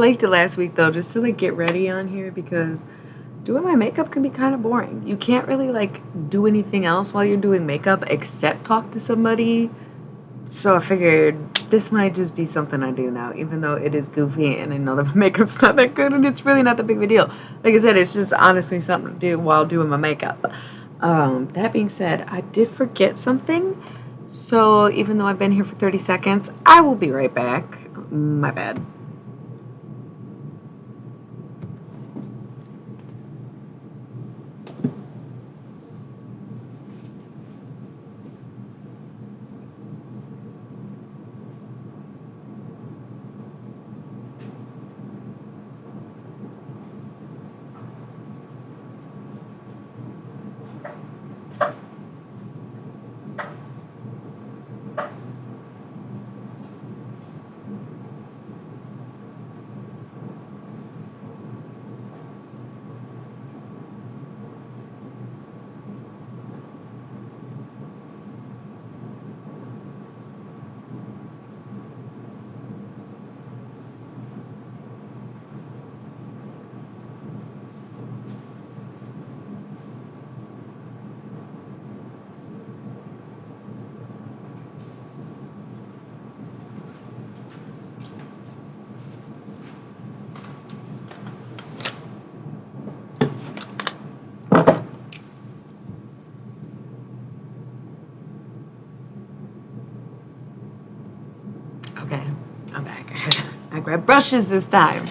liked it last week though, just to like get ready on here because doing my makeup can be kind of boring. You can't really like do anything else while you're doing makeup except talk to somebody. So I figured this might just be something I do now, even though it is goofy and I know that my makeup's not that good and it's really not that big of a deal. Like I said, it's just honestly something to do while doing my makeup. That being said, I did forget something. So even though I've been here for 30 seconds, I will be right back. My bad. Okay, I'm back. I grabbed brushes this time.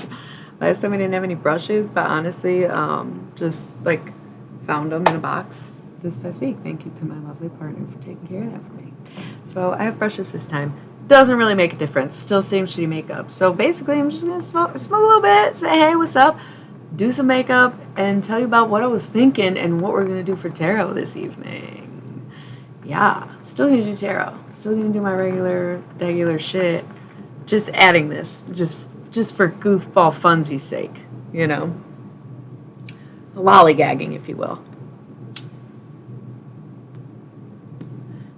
Last time I didn't have any brushes, but honestly, just like found them in a box this past week. Thank you to my lovely partner for taking care of that for me. So I have brushes this time. Doesn't really make a difference. Still same shitty makeup. So basically, I'm just gonna smoke a little bit, say hey, what's up, do some makeup, and tell you about what I was thinking and what we're gonna do for tarot this evening. Yeah, still gonna do tarot. Still gonna do my regular shit. Just adding this, just for goofball funsies' sake, you know, lollygagging, if you will.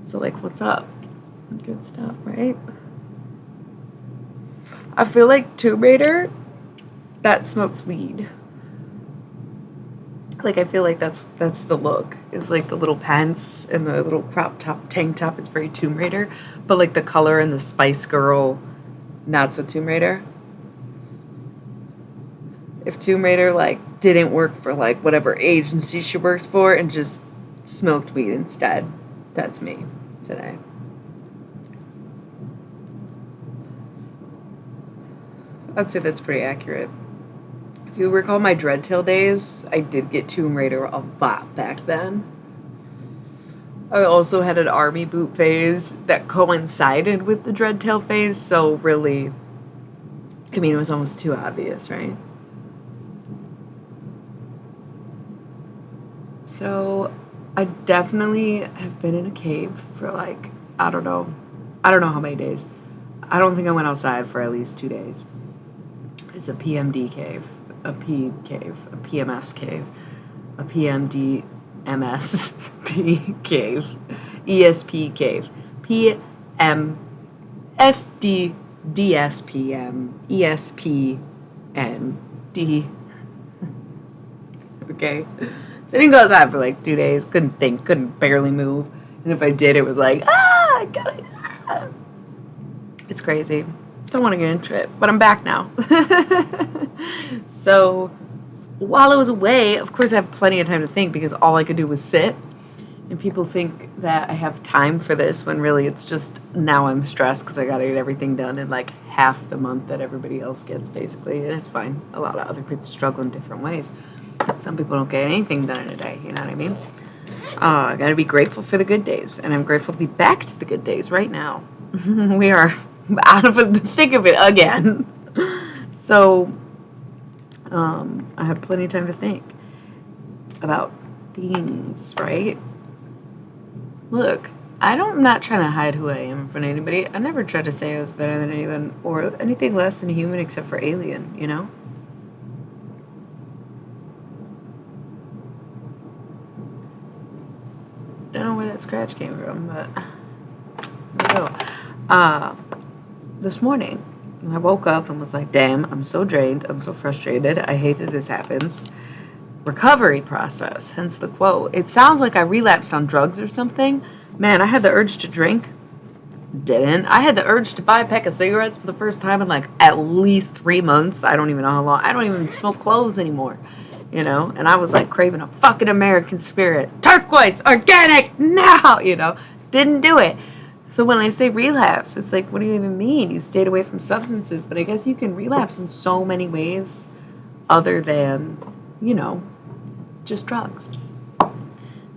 So, like, what's up? Good stuff, right? I feel like Tomb Raider that smokes weed. Like I feel like that's the look. Is like the little pants and the little crop top tank top. It's very Tomb Raider, but like the color and the Spice Girl, not so Tomb Raider. If Tomb Raider like didn't work for like whatever agency she works for and just smoked weed instead, that's me today. I'd say that's pretty accurate. If you recall my Dreadtail days, I did get Tomb Raider a lot back then. I also had an army boot phase that coincided with the Dreadtail phase, so really, I mean, it was almost too obvious, right? So, I definitely have been in a cave for like, I don't know how many days. I don't think I went outside for at least 2 days. It's a PMD cave, a P cave, a PMS cave, a PMD MSP cave, ESP cave, PM SD DSPM ESPN D. Okay. So I didn't go outside for like 2 days. Couldn't think, couldn't barely move. And if I did, it was like, I gotta. It's crazy. Don't want to get into it, but I'm back now. So while I was away, of course, I have plenty of time to think because all I could do was sit. And people think that I have time for this when really it's just now I'm stressed because I got to get everything done in like half the month that everybody else gets, basically. And it's fine. A lot of other people struggle in different ways. Some people don't get anything done in a day, you know what I mean? I got to be grateful for the good days. And I'm grateful to be back to the good days right now. We are out of the thick of it again. So, I have plenty of time to think about things, right? Look, I'm not trying to hide who I am in front of anybody. I never tried to say I was better than anyone or anything less than human except for alien, you know? Don't know where that scratch came from, but there we go. This morning, And I woke up and was like, damn, I'm so drained. I'm so frustrated. I hate that this happens. Recovery process, hence the quote. It sounds like I relapsed on drugs or something. Man, I had the urge to drink. Didn't. I had the urge to buy a pack of cigarettes for the first time in like at least 3 months. I don't even know how long. I don't even smoke cloves anymore, you know? And I was like craving a fucking American Spirit. Turquoise, organic, now, you know? Didn't do it. So when I say relapse, it's like, what do you even mean? You stayed away from substances, but I guess you can relapse in so many ways other than, you know, just drugs.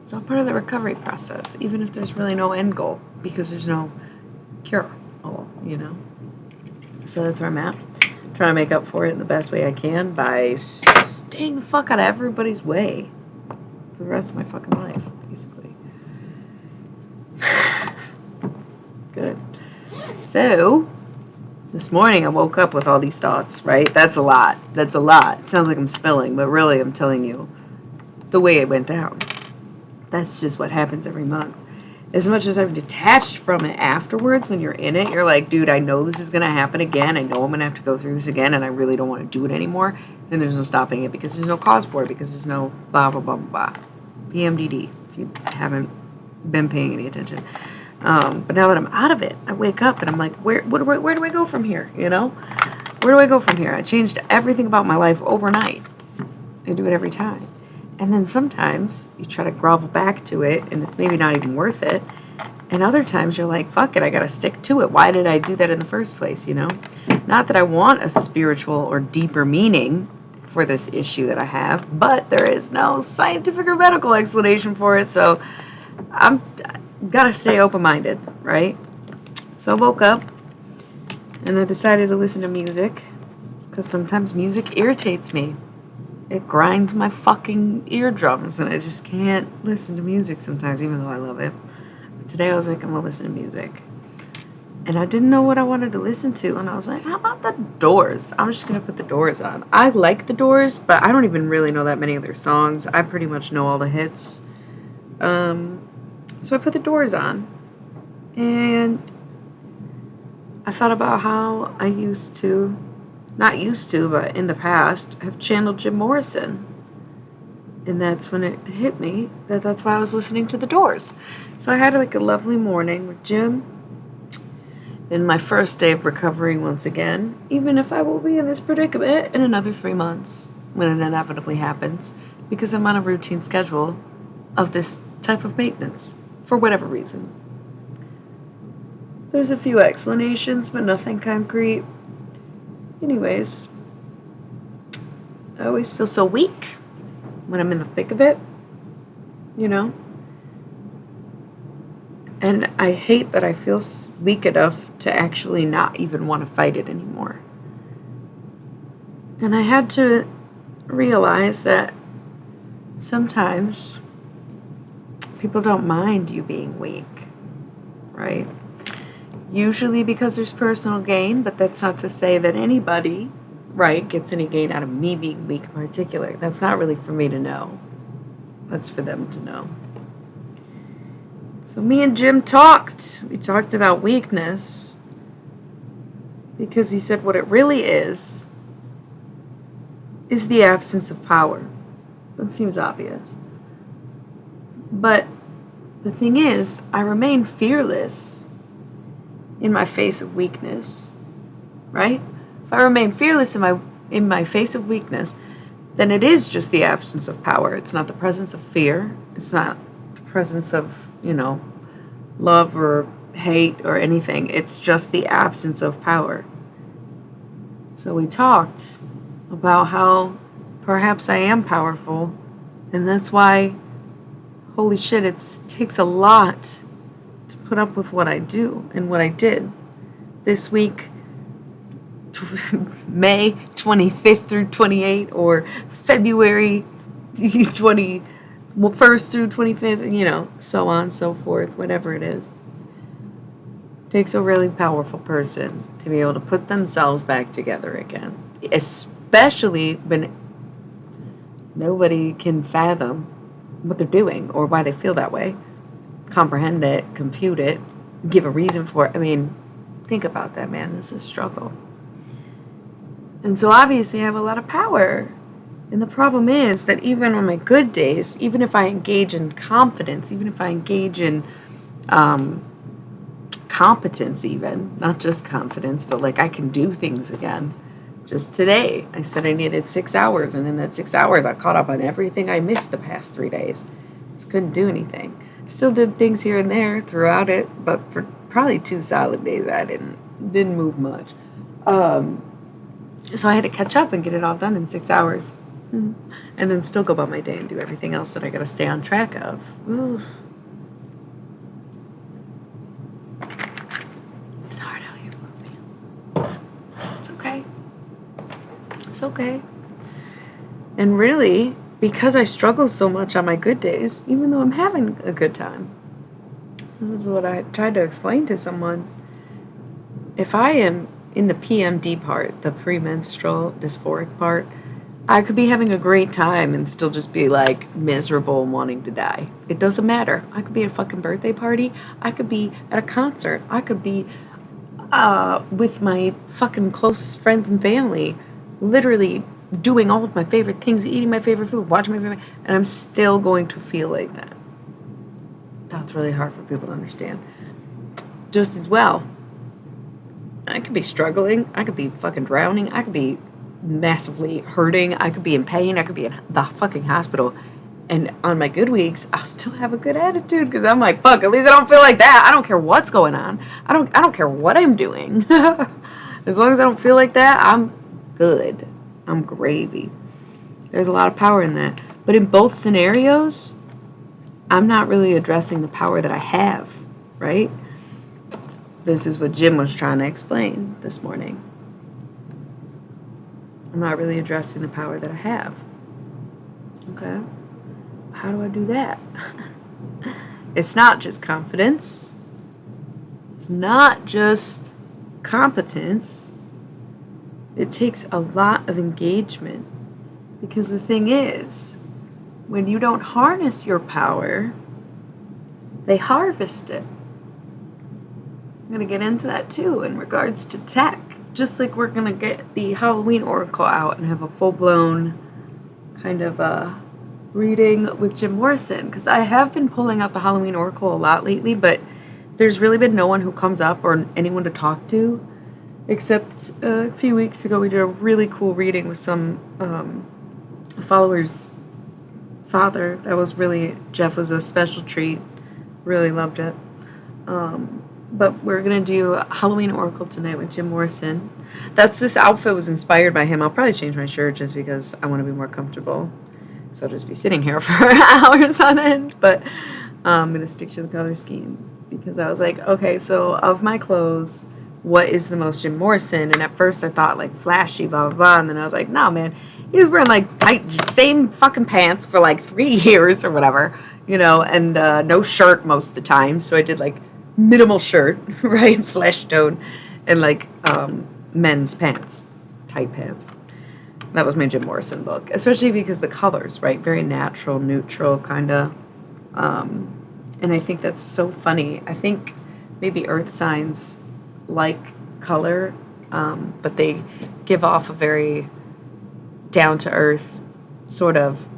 It's all part of the recovery process, even if there's really no end goal, because there's no cure all, you know. So that's where I'm at. Trying to make up for it in the best way I can by staying the fuck out of everybody's way for the rest of my fucking life, basically. Good. So, this morning I woke up with all these thoughts, right? That's a lot. That's a lot. It sounds like I'm spilling, but really I'm telling you the way it went down. That's just what happens every month. As much as I've detached from it afterwards, when you're in it, you're like, dude, I know this is going to happen again. I know I'm going to have to go through this again, and I really don't want to do it anymore. And there's no stopping it because there's no cause for it, because there's no blah, blah, blah, blah, blah. PMDD, if you haven't been paying any attention. But now that I'm out of it, I wake up and I'm like, where do I go from here? You know? Where do I go from here? I changed everything about my life overnight. I do it every time. And then sometimes you try to grovel back to it and it's maybe not even worth it. And other times you're like, fuck it, I gotta stick to it. Why did I do that in the first place, you know? Not that I want a spiritual or deeper meaning for this issue that I have, but there is no scientific or medical explanation for it, so I'm gotta stay open-minded, right? So I woke up and I decided to listen to music because sometimes music irritates me. It grinds my fucking eardrums and I just can't listen to music sometimes, even though I love it. But today I was like, I'm gonna listen to music. And I didn't know what I wanted to listen to, and I was like, how about the Doors? I'm just gonna put the Doors on. I like the Doors, but I don't even really know that many of their songs. I pretty much know all the hits. So I put the Doors on, and I thought about how I used to, not used to, but in the past, have channeled Jim Morrison. And that's when it hit me that that's why I was listening to the Doors. So I had like a lovely morning with Jim, in my first day of recovery once again, even if I will be in this predicament in another 3 months when it inevitably happens, because I'm on a routine schedule of this type of maintenance. For whatever reason. There's a few explanations, but nothing concrete. Anyways, I always feel so weak when I'm in the thick of it, you know? And I hate that I feel weak enough to actually not even want to fight it anymore. And I had to realize that sometimes people don't mind you being weak, right? Usually because there's personal gain, but that's not to say that anybody, right, gets any gain out of me being weak in particular. That's not really for me to know. That's for them to know. So me and Jim talked. We talked about weakness because he said what it really is the absence of power. That seems obvious. But the thing is, I remain fearless in my face of weakness, right? If I remain fearless in my face of weakness, then it is just the absence of power. It's not the presence of fear. It's not the presence of, love or hate or anything. It's just the absence of power. So we talked about how perhaps I am powerful, and that's why, holy shit, it takes a lot to put up with what I do and what I did. This week, May 25th through 28th, or February 21st through 25th, so on and so forth, whatever it is. It takes a really powerful person to be able to put themselves back together again, especially when nobody can fathom what they're doing or why they feel that way, comprehend it, compute it, give a reason for it. I mean, think about that, man. This is a struggle. And so obviously I have a lot of power. And the problem is that even on my good days, even if I engage in confidence, even if I engage in competence, even, not just confidence, but like I can do things again. Just today, I said I needed 6 hours, and in that 6 hours, I caught up on everything I missed the past 3 days. Just couldn't do anything. Still did things here and there throughout it, but for probably 2 solid days, I didn't move much. So I had to catch up and get it all done in 6 hours. And then still go about my day and do everything else that I got to stay on track of. Ooh. It's hard out here for me. It's okay. It's okay. And really, because I struggle so much on my good days, even though I'm having a good time, this is what I tried to explain to someone. If I am in the PMD part, the premenstrual dysphoric part, I could be having a great time and still just be like miserable and wanting to die. It doesn't matter. I could be at a fucking birthday party. I could be at a concert. I could be with my fucking closest friends and family, literally doing all of my favorite things, eating my favorite food, watching my favorite, and I'm still going to feel like that. That's really hard for people to understand. Just as well, I could be struggling. I could be fucking drowning. I could be massively hurting. I could be in pain. I could be in the fucking hospital. And on my good weeks, I'll still have a good attitude because I'm like, fuck, at least I don't feel like that. I don't care what's going on. I don't care what I'm doing. As long as I don't feel like that, I'm good. I'm gravy. There's a lot of power in that. But in both scenarios, I'm not really addressing the power that I have, right? This is what Jim was trying to explain this morning. I'm not really addressing the power that I have. Okay? How do I do that? It's not just confidence. It's not just competence. It takes a lot of engagement. Because the thing is, when you don't harness your power, they harvest it. I'm going to get into that too in regards to tech. Just like we're going to get the Halloween Oracle out and have a full-blown kind of reading with Jim Morrison. Because I have been pulling out the Halloween Oracle a lot lately, but there's really been no one who comes up or anyone to talk to. Except a few weeks ago we did a really cool reading with some follower's father. That was really, Jeff was a special treat. Really loved it. But we're going to do Halloween Oracle tonight with Jim Morrison. This outfit was inspired by him. I'll probably change my shirt just because I want to be more comfortable. So I'll just be sitting here for hours on end. But I'm going to stick to the color scheme because I was like, okay, so of my clothes, what is the most Jim Morrison? And at first I thought like flashy, blah, blah, blah. And then I was like, no, man, he was wearing like tight, same fucking pants for like 3 years or whatever, you know, and no shirt most of the time. So I did like minimal shirt, right? Flesh tone and like men's pants, tight pants. That was my Jim Morrison look, especially because the colors, right? Very natural, neutral kind of. And I think that's so funny. I think maybe earth signs like color, but they give off a very down-to-earth sort of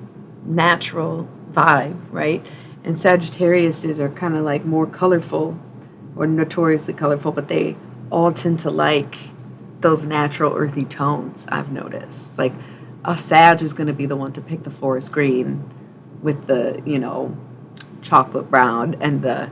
natural vibe, right? And Sagittariuses are kind of like more colorful or notoriously colorful, but they all tend to like those natural earthy tones, I've noticed. Like a Sag is going to be the one to pick the forest green with the, you know, chocolate brown and the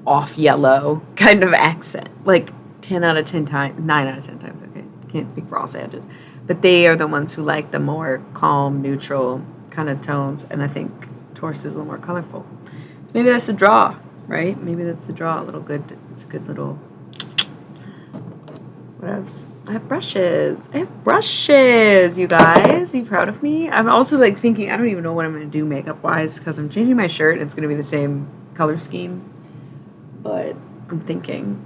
off yellow kind of accent. Like 10 out of 10 times, 9 out of 10 times, okay? Can't speak for all Sages. But they are the ones who like the more calm, neutral kind of tones. And I think Taurus is a little more colorful. So maybe that's the draw, right? Maybe that's the draw. It's a good little. What else? I have brushes. You guys. Are you proud of me? I'm also like thinking, I don't even know what I'm going to do makeup wise because I'm changing my shirt and it's going to be the same color scheme. But I'm thinking,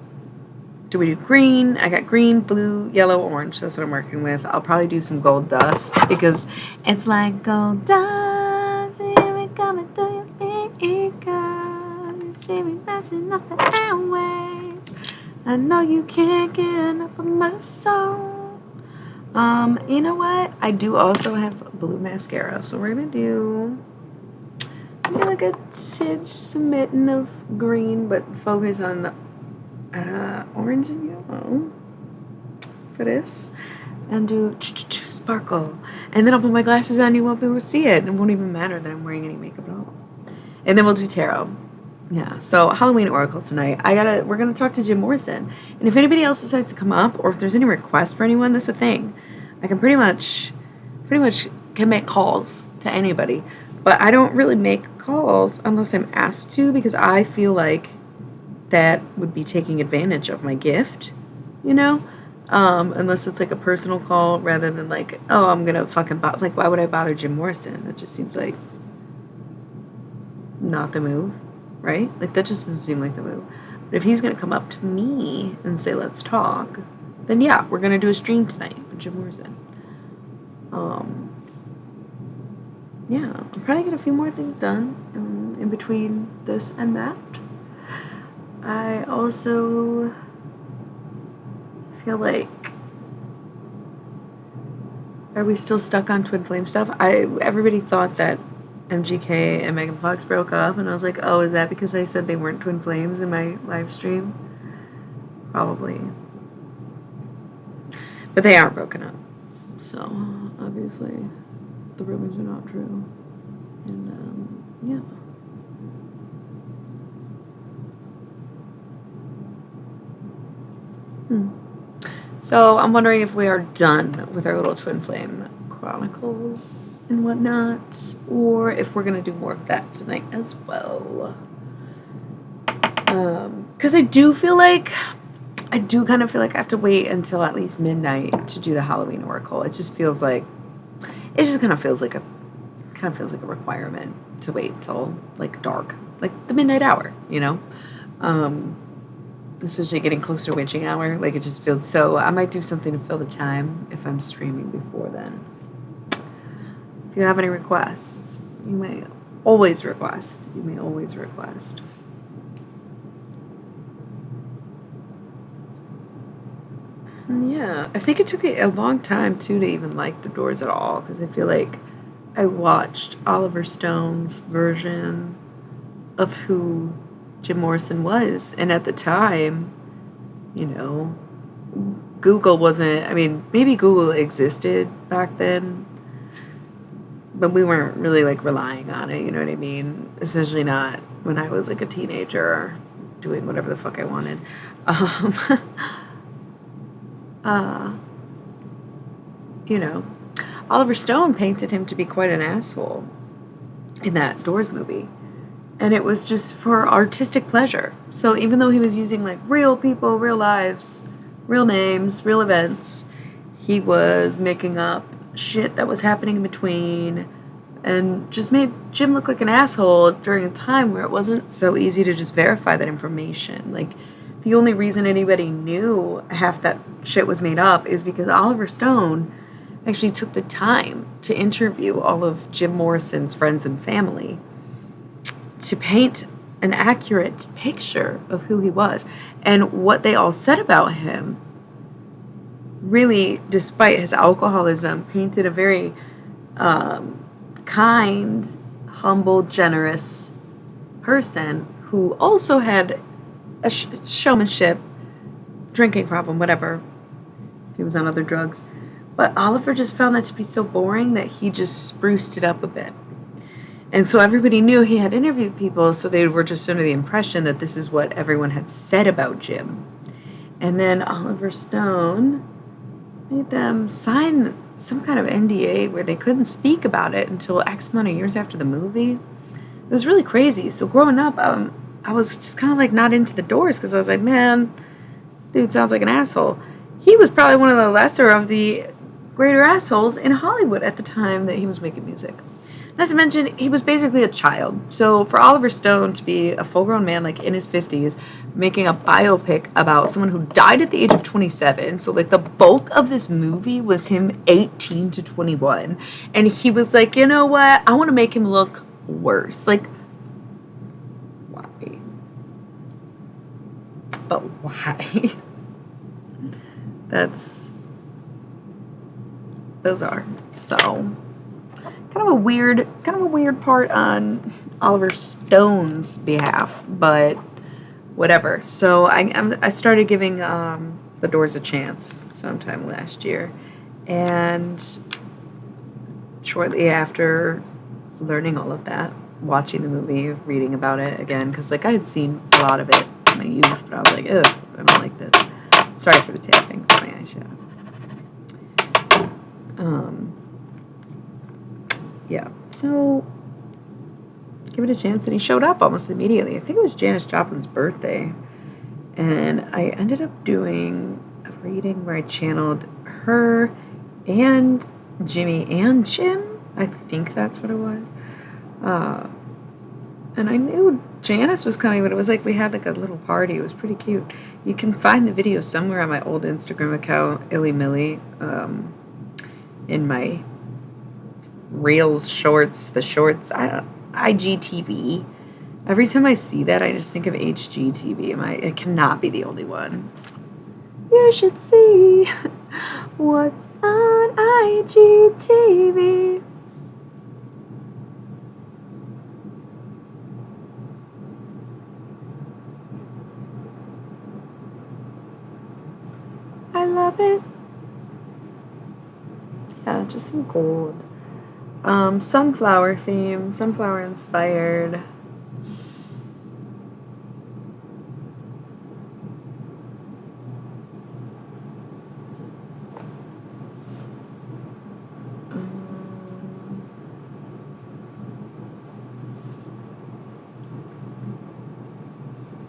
do we do green? I got green, blue, yellow, orange. That's what I'm working with. I'll probably do some gold dust because it's like gold dust. See me coming through your speakers. You see me bashing up the airwaves. I know you can't get enough of my soul. You know what? I do also have blue mascara, so we're gonna do maybe like a just a mitten of green, but focus on the orange and yellow for this, and do sparkle. And then I'll put my glasses on. You won't be able to see it. It won't even matter that I'm wearing any makeup at all. And then we'll do tarot. Yeah, so Halloween Oracle tonight. We're gonna talk to Jim Morrison. And if anybody else decides to come up, or if there's any requests for anyone, that's the thing. I can pretty much can make calls to anybody. But I don't really make calls unless I'm asked to, because I feel like that would be taking advantage of my gift, you know? Unless it's like a personal call rather than like, oh, I'm gonna fucking like, why would I bother Jim Morrison? That just seems like not the move. Right? Like, that just doesn't seem like the move. But if he's going to come up to me and say, let's talk, then yeah, we're going to do a stream tonight with Jim Morrison. Yeah, I'll probably get a few more things done in between this and that. I also feel like, are we still stuck on Twin Flame stuff? Everybody thought that MGK and Megan Fox broke up, and I was like, oh, is that because I said they weren't twin flames in my live stream? Probably. But they aren't broken up. So, obviously, the rumors are not true. And, yeah. So, I'm wondering if we are done with our little Twin Flame Chronicles and whatnot, or if we're gonna do more of that tonight as well. Because I do kind of feel like I have to wait until at least midnight to do the Halloween Oracle. It just feels like a requirement to wait till like dark, like the midnight hour, you know. Especially getting closer to witching hour, like it just feels so. I might do something to fill the time if I'm streaming before then. If you have any requests, you may always request. And yeah, I think it took me a long time too to even like The Doors at all, because I feel like I watched Oliver Stone's version of who Jim Morrison was, and at the time, you know, Google wasn't. I mean, maybe Google existed back then, but we weren't really like relying on it, you know what I mean? Especially not when I was like a teenager doing whatever the fuck I wanted. You know, Oliver Stone painted him to be quite an asshole in that Doors movie. And it was just for artistic pleasure. So even though he was using like real people, real lives, real names, real events, he was making up shit that was happening in between, and just made Jim look like an asshole during a time where it wasn't so easy to just verify that information. Like, the only reason anybody knew half that shit was made up is because Oliver Stone actually took the time to interview all of Jim Morrison's friends and family to paint an accurate picture of who he was. And what they all said about him, really, despite his alcoholism, painted a very kind, humble, generous person who also had a showmanship, drinking problem, whatever, if he was on other drugs. But Oliver just found that to be so boring that he just spruced it up a bit. And so everybody knew he had interviewed people, so they were just under the impression that this is what everyone had said about Jim. And then Oliver Stone made them sign some kind of NDA where they couldn't speak about it until X amount of years after the movie. It was really crazy. So growing up, I was just kind of like not into the Doors, because I was like, man, dude sounds like an asshole. He was probably one of the lesser of the greater assholes in Hollywood at the time that he was making music. Not to mention, he was basically a child. So for Oliver Stone to be a full-grown man, like in his 50s, making a biopic about someone who died at the age of 27, so like the bulk of this movie was him 18 to 21, and he was like, you know what? I want to make him look worse. Like, why? But why? That's bizarre. So kind of a weird part on Oliver Stone's behalf, but whatever. So I started giving The Doors a chance sometime last year, and shortly after learning all of that, watching the movie, reading about it again, because like I had seen a lot of it in my youth, but I was like, ugh, I don't like this. Sorry for the tapping for my eyeshadow. Yeah, so give it a chance, and he showed up almost immediately. I think it was Janis Joplin's birthday, and I ended up doing a reading where I channeled her and Jimmy and Jim. I think that's what it was. And I knew Janice was coming, but it was like we had like a little party. It was pretty cute. You can find the video somewhere on my old Instagram account, Illy Millie, in my Reels shorts, the shorts, IGTV. Every time I see that, I just think of HGTV. It cannot be the only one. You should see what's on IGTV. I love it. Yeah, just some gold. Sunflower theme, sunflower inspired.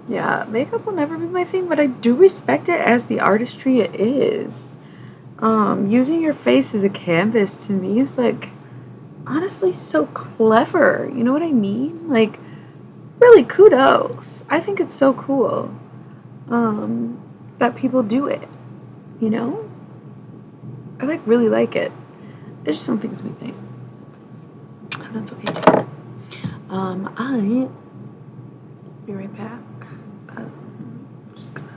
Yeah, makeup will never be my thing, but I do respect it as the artistry it is. Using your face as a canvas to me is like honestly so clever. You know what I mean? Like, really kudos. I think it's so cool that people do it. You know? I really like it. I just don't think it's my thing. And that's okay too. I'll be right back. Just gonna.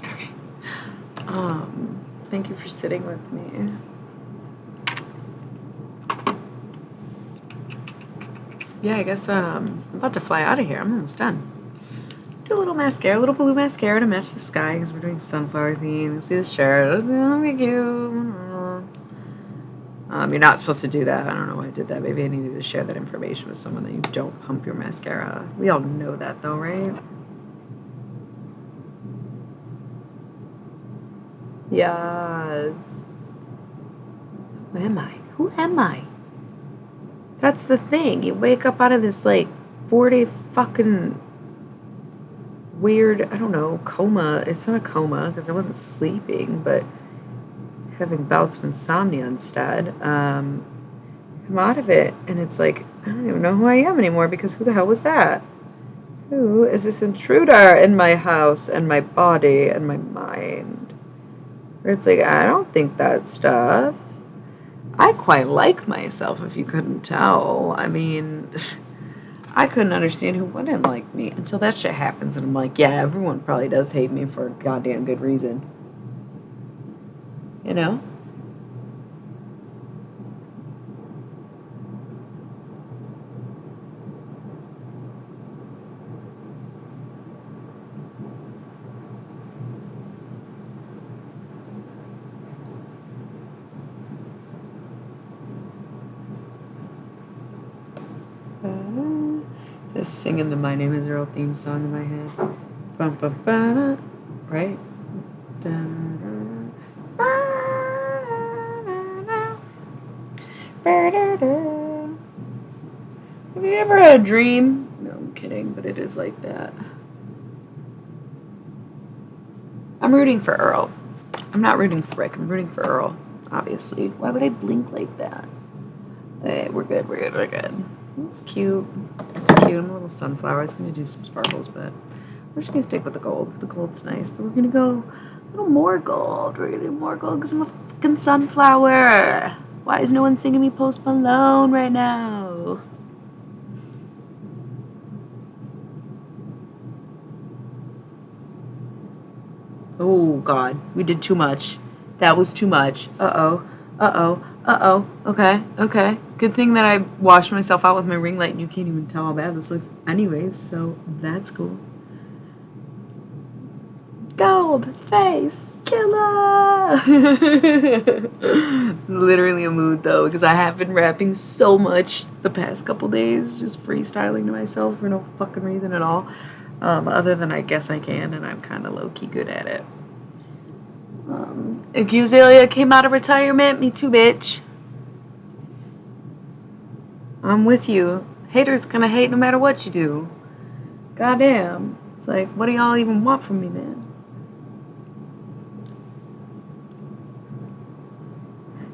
Okay. Thank you for sitting with me. Yeah, I guess I'm about to fly out of here. I'm almost done. Do a little mascara, a little blue mascara to match the sky because we're doing sunflower theme. See the shirt. It's gonna be cute. You're not supposed to do that. I don't know why I did that. Maybe I needed to share that information with someone that you don't pump your mascara. We all know that though, right? Yes. Who am I? Who am I? That's the thing. You wake up out of this like 4-day fucking weird, I don't know, coma. It's not a coma because I wasn't sleeping, but having bouts of insomnia instead. Come out of it and it's like, I don't even know who I am anymore because who the hell was that? Who is this intruder in my house and my body and my mind? Where it's like, I don't think that stuff. I quite like myself, if you couldn't tell. I mean, I couldn't understand who wouldn't like me until that shit happens, and I'm like, yeah, everyone probably does hate me for a goddamn good reason. You know? Just singing the My Name is Earl theme song in my head. Bum, bum, ba, right? Have you ever had a dream? No, I'm kidding, but it is like that. I'm rooting for Earl. I'm not rooting for Rick. I'm rooting for Earl, obviously. Why would I blink like that? Hey, we're good. It's cute. I'm a little sunflower. I was going to do some sparkles, but we're just going to stick with the gold. The gold's nice, but we're going to go a little more gold. We're going to do more gold because I'm a fucking sunflower. Why is no one singing me Post Malone right now? Oh, God. We did too much. That was too much. Uh-oh. Okay. Good thing that I washed myself out with my ring light and you can't even tell how bad this looks anyways, so that's cool. Gold face killer. Literally a mood though, because I have been rapping so much the past couple days, just freestyling to myself for no fucking reason at all. Other than I guess I can, and I'm kind of low-key good at it. Iggy Azalea came out of retirement. Me too, bitch. I'm with you. Haters gonna hate no matter what you do. Goddamn. It's like, what do y'all even want from me, man?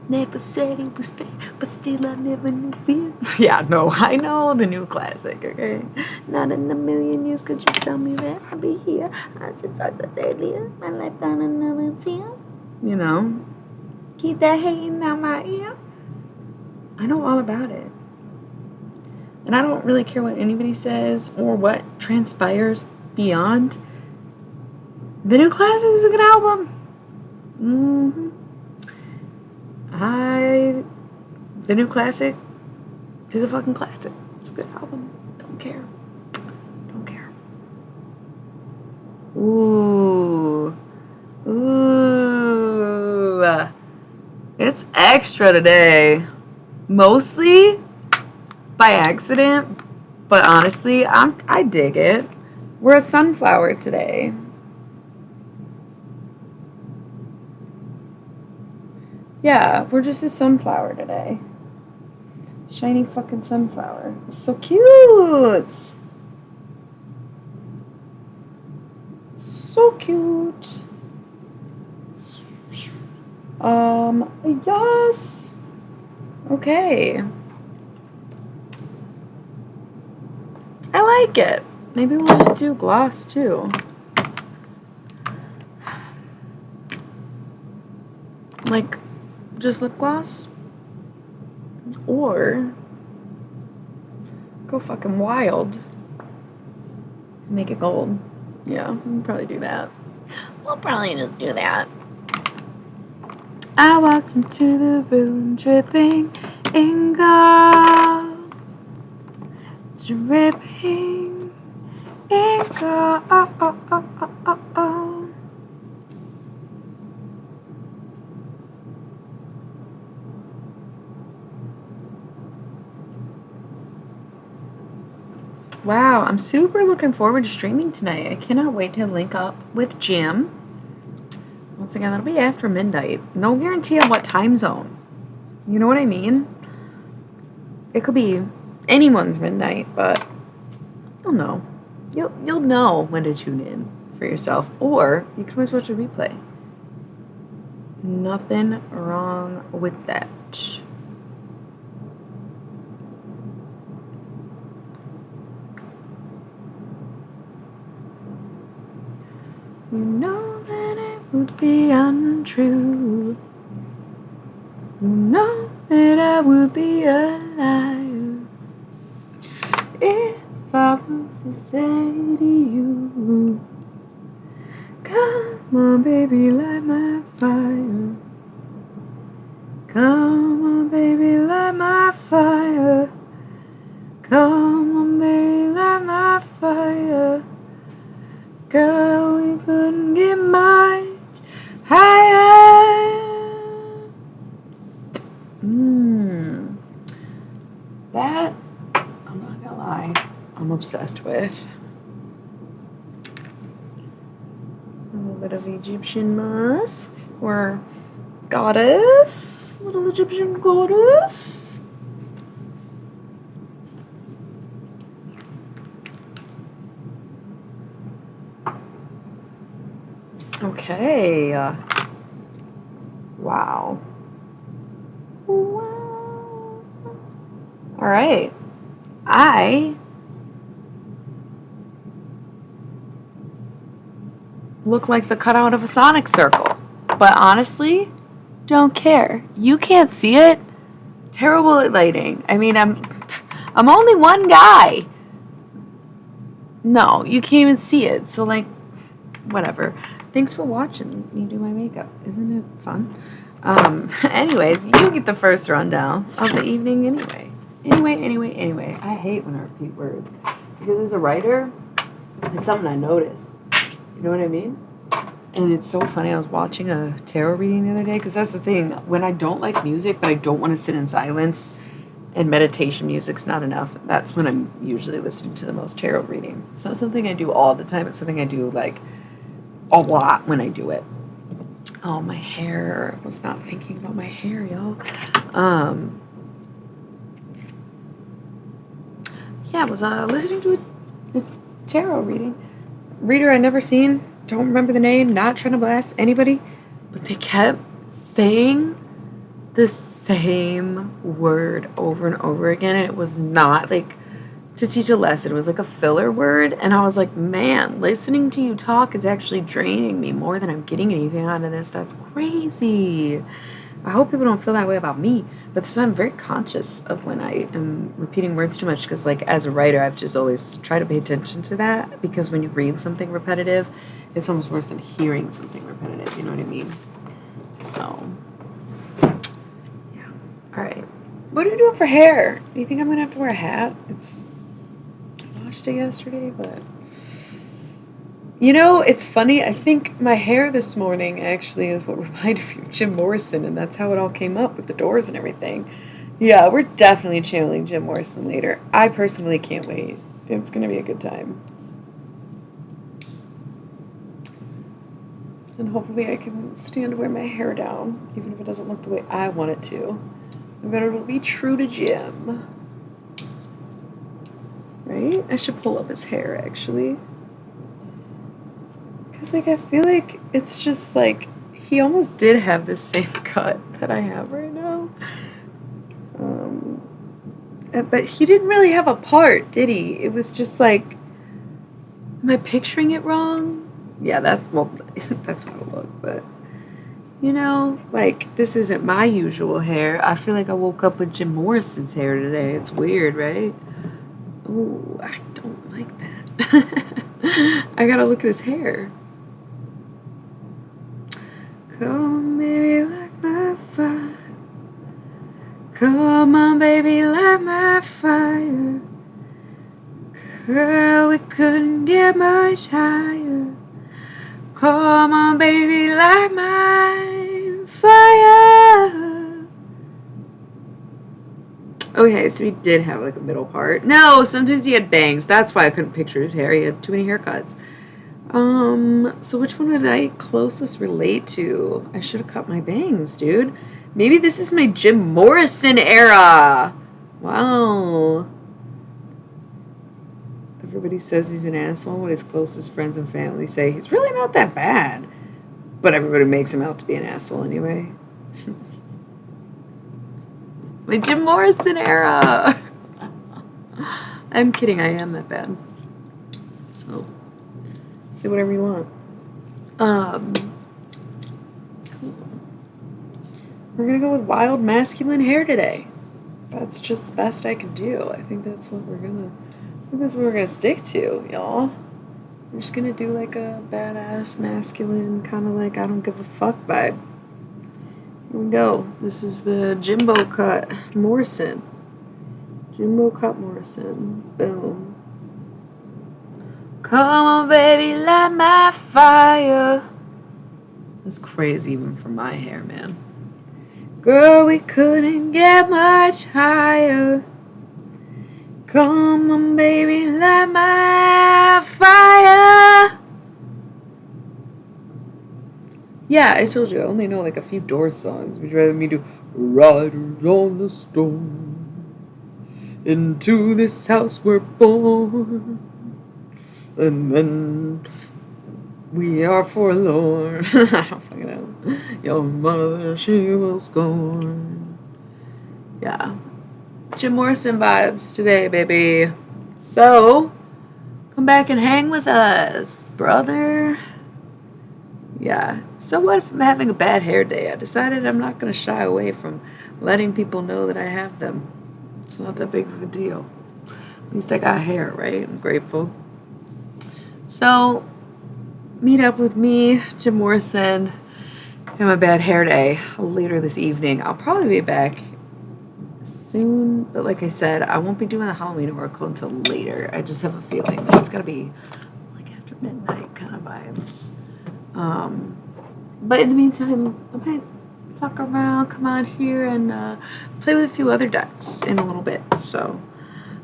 Never said it was fair, but still I never knew fear. Yeah, no, I know the new classic, okay? Not in a million years could you tell me that I'd be here. I just thought that they'd live my life on another tear. You know? Keep that hating out my ear. I know all about it. And I don't really care what anybody says or what transpires beyond. The new classic is a good album. The new classic is a fucking classic. It's a good album. Don't care. Ooh. It's extra today. Mostly by accident, but honestly, I dig it. We're a sunflower today. Yeah, we're just a sunflower today. Shiny fucking sunflower. It's so cute. So cute. Yes. Okay. I like it. Maybe we'll just do gloss too. Like, just lip gloss? Or go fucking wild. Make it gold. Yeah, we'll probably do that. We'll probably just do that. I walked into the room dripping in gold. Dripping in gold. Wow, I'm super looking forward to streaming tonight. I cannot wait to link up with Jim. Once again, that'll be after midnight. No guarantee on what time zone. You know what I mean? It could be anyone's midnight, but you'll know. You'll know when to tune in for yourself. Or you can always watch a replay. Nothing wrong with that. You know that it would be untrue. You know that I would be a liar if if I was to say to you, come on, baby, light my fire. Come on, baby, light my fire. Come on, baby, light my fire. Girl, we couldn't get much higher. That, I'm not gonna lie, I'm obsessed with. A little bit of Egyptian musk or goddess, little Egyptian goddess. Okay. Wow. All right. I look like the cutout of a Sonic circle, but honestly, don't care. You can't see it. Terrible at lighting. I mean, I'm only one guy. No, you can't even see it. So like, whatever. Thanks for watching me do my makeup. Isn't it fun? Anyways, you get the first rundown of the evening anyway. Anyway. I hate when I repeat words. Because as a writer, it's something I notice. You know what I mean? And it's so funny. I was watching a tarot reading the other day. Because that's the thing. When I don't like music, but I don't want to sit in silence, and meditation music's not enough, that's when I'm usually listening to the most tarot readings. It's not something I do all the time. It's something I do, like, a lot when I do it. Oh, my hair. I was not thinking about my hair, y'all. Yeah, I was listening to a tarot reader I'd never seen. Don't remember the name. Not trying to blast anybody. But they kept saying the same word over and over again. And it was not like to teach a lesson. It was like a filler word. And I was like, man, listening to you talk is actually draining me more than I'm getting anything out of this. That's crazy. I hope people don't feel that way about me. But so I'm very conscious of when I am repeating words too much. Because like as a writer, I've just always tried to pay attention to that. Because when you read something repetitive, it's almost worse than hearing something repetitive. You know what I mean? So, yeah. All right. What are you doing for hair? Do you think I'm going to have to wear a hat? I washed it yesterday, but... You know, it's funny. I think my hair this morning actually is what reminded me of Jim Morrison, and that's how it all came up with the doors and everything. Yeah, we're definitely channeling Jim Morrison later. I personally can't wait. It's going to be a good time. And hopefully I can stand to wear my hair down, even if it doesn't look the way I want it to. But it'll be true to Jim. Right? I should pull up his hair, actually. Because, like, I feel like it's just, like, he almost did have the same cut that I have right now. But he didn't really have a part, did he? It was just, like, am I picturing it wrong? Yeah, that's how it looked, but, you know, like, this isn't my usual hair. I feel like I woke up with Jim Morrison's hair today. It's weird, right? Ooh, I don't like that. I gotta look at his hair. Come on, baby, light my fire. Come on, baby, light my fire. Girl, we couldn't get much higher. Come on, baby, light my fire. Okay, so he did have like a middle part. No, sometimes he had bangs. That's why I couldn't picture his hair. He had too many haircuts. So which one would I closest relate to? I should have cut my bangs, dude. Maybe this is my Jim Morrison era. Wow. Everybody says he's an asshole when his closest friends and family say he's really not that bad. But everybody makes him out to be an asshole anyway. My Jim Morrison era. I'm kidding, I am that bad. So, say whatever you want. Cool. We're gonna go with wild masculine hair today. That's just the best I can do. I think that's what we're gonna think that's what we're gonna stick to, y'all. We're just gonna do like a badass, masculine, kind of like I don't give a fuck vibe. Here we go. This is the Jimbo Cut Morrison. Jimbo Cut Morrison. Boom. Come on, baby, light my fire. That's crazy even for my hair, man. Girl, we couldn't get much higher. Come on, baby, light my fire. Yeah, I told you, I only know like a few Doors songs. Would you rather me do Riders on the Storm? Into this house we're born. And then we are forlorn. I don't fucking know. Your mother, she will scorn. Yeah. Jim Morrison vibes today, baby. So, come back and hang with us, brother. Yeah. So what if I'm having a bad hair day? I decided I'm not going to shy away from letting people know that I have them. It's not that big of a deal. At least I got hair, right? I'm grateful. So, meet up with me, Jim Morrison, and my bad hair day later this evening. I'll probably be back soon, but like I said, I won't be doing the Halloween Oracle until later. I just have a feeling that it's gonna be like after midnight kind of vibes. But in the meantime, I might fuck around, come on here, and play with a few other decks in a little bit. So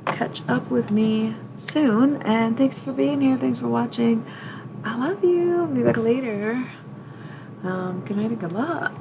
catch up with me soon, and thanks for being here. Thanks for watching. I love you. I'll be back later. Good night and good luck.